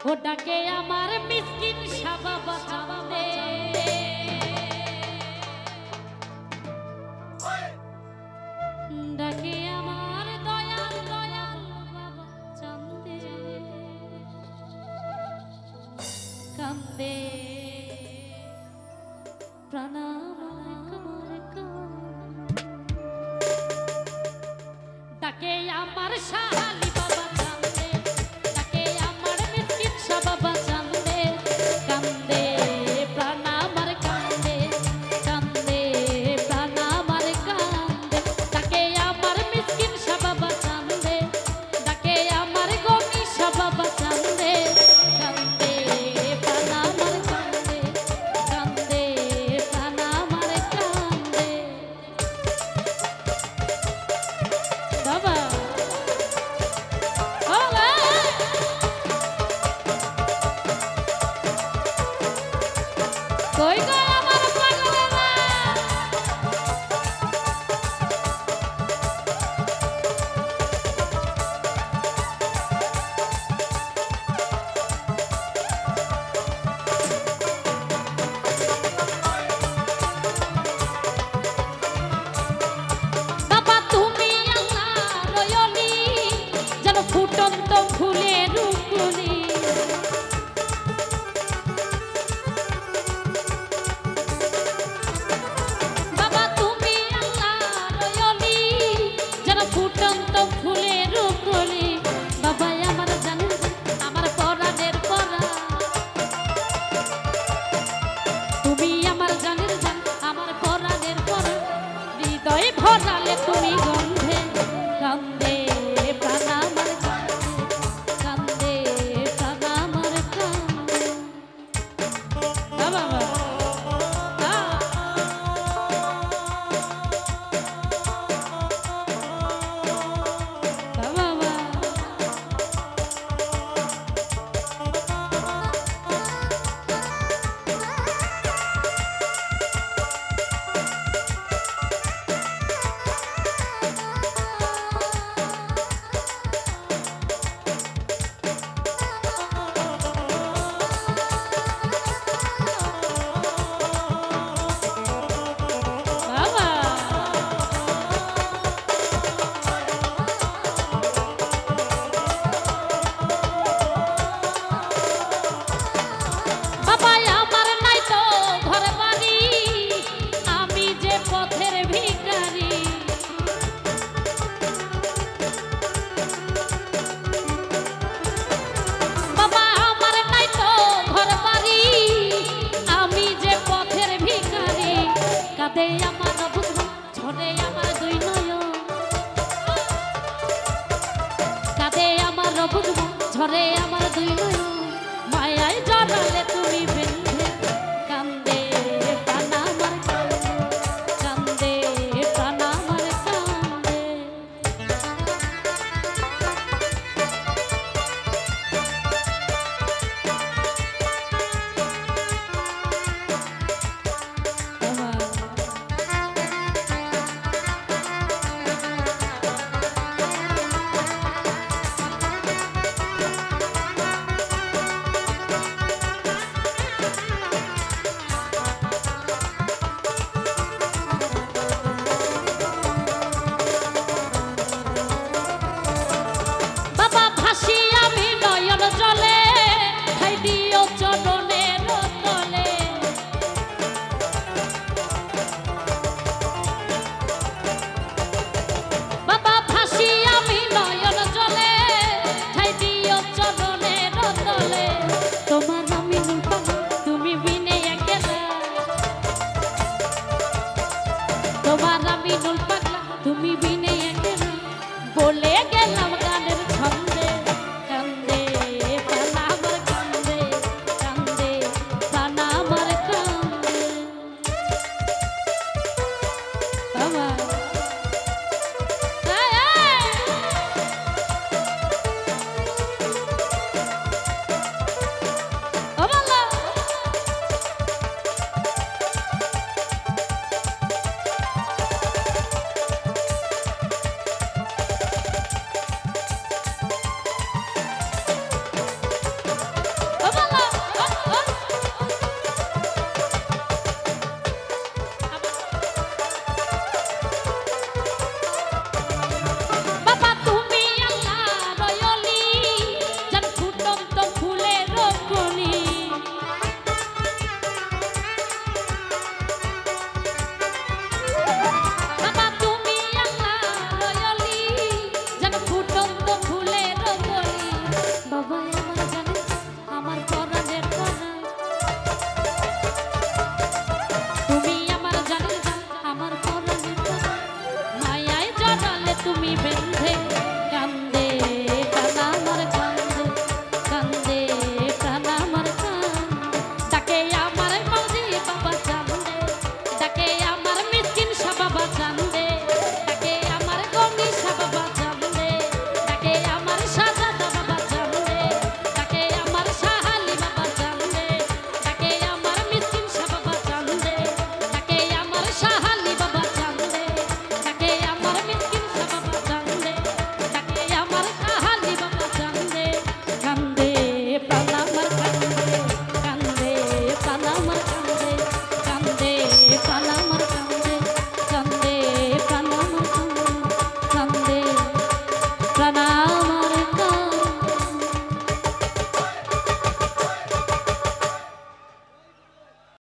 ও ডাকে আমার মিসকিন সাবা বাঁচাতে ডাকে আমার দয়াল দয়াল বাবা চাঁদে কান্দে প্রণাম ডাকে আমার শাহালি বাবা চাঁদে ডাকে আমার মিসকিন সাবা বাঁচাতে কান্দে প্রণাম কান্দে কান্দে প্রণাম কান্দে ডাকে আমার মিসকিন সাবা বাঁচাতে ডাকে আমার গনি সাবা বাঁচাতে কান্দে প্রণাম কান্দে কান্দে প্রণাম কান্দে বাবা কই গো আমার পাগলেরা বাবা তুমি আল্লাহর রয়লি যেন ফুটন্ত ফুলের রূপলি ফুটন্ত ফুলের রূপলি বাবা আমার জানেন আমার পরাণের পরা তুমি আমার জানেন জান আমার পরাণের পরা হৃদয় ভরালে তুমি গন্ধে কান্দে প্রাণ আমার কান্দে প্রাণ আমার কান্দে বাবা কাঁদে আমার বুঝবো ঝরে আমার দুই নয়ন কাঁদে আমার বুঝবো ঝরে আমার দুই নয়ন